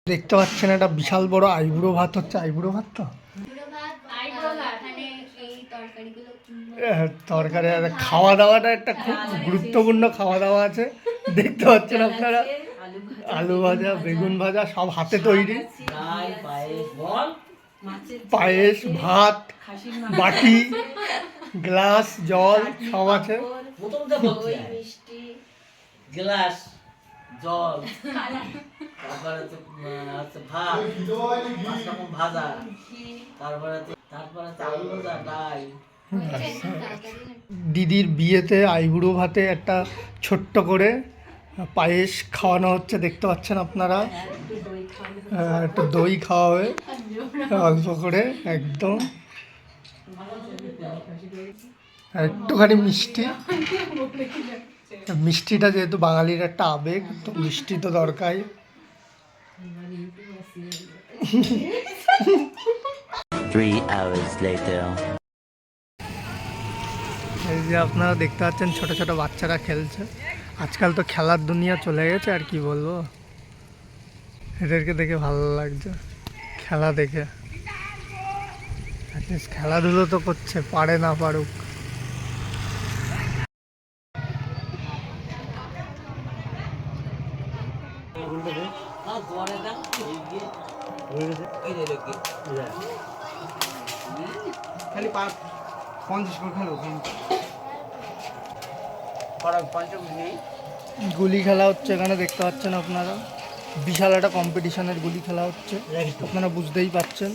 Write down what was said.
দেখতে পাচ্ছেন একটা বিশাল বড় আইবুড়ো ভাত হচ্ছে। আইবুড়ো ভাত তো তরকারি, খাওয়া দাওয়াটা একটা খুব গুরুত্বপূর্ণ খাওয়া দাওয়া আছে। দেখতে পাচ্ছেন আপনারা, আলু ভাজা, বেগুন ভাজা সব হাতে তৈরি, পায়েস, ভাত, বাটি, গ্লাস, জল সব আছে। গ্লাস, জল, তারপরে ভাত, ভাজা, তারপরে আলু ভাজা, ডাল। দিদির বিয়েতে আইবুড়ো ভাতে একটা ছোট্ট করে পায়েস খাওয়ানো হচ্ছে, দেখতে পাচ্ছেন আপনারা। একটু দই খাওয়া হবে অল্প করে একদম, আর একটুখানি মিষ্টি। মিষ্টিটা যেহেতু বাঙালির একটা আবেগ, তো মিষ্টি তো দরকারই। এই যে আপনারা দেখতে পাচ্ছেন ছোট ছোট বাচ্চারা খেলছে। আজকাল তো খেলার দুনিয়া চলে গেছে, আর কি বলবো, এদেরকে দেখে ভালো লাগছে খেলা দেখে। খেলাধুলো তো করছে, পারে না পারুক। গুলি খেলা হচ্ছে এখানে, দেখতে পাচ্ছেন আপনারা। বিশাল একটা কম্পিটিশনের গুলি খেলা হচ্ছে, আপনারা বুঝতেই পারছেন।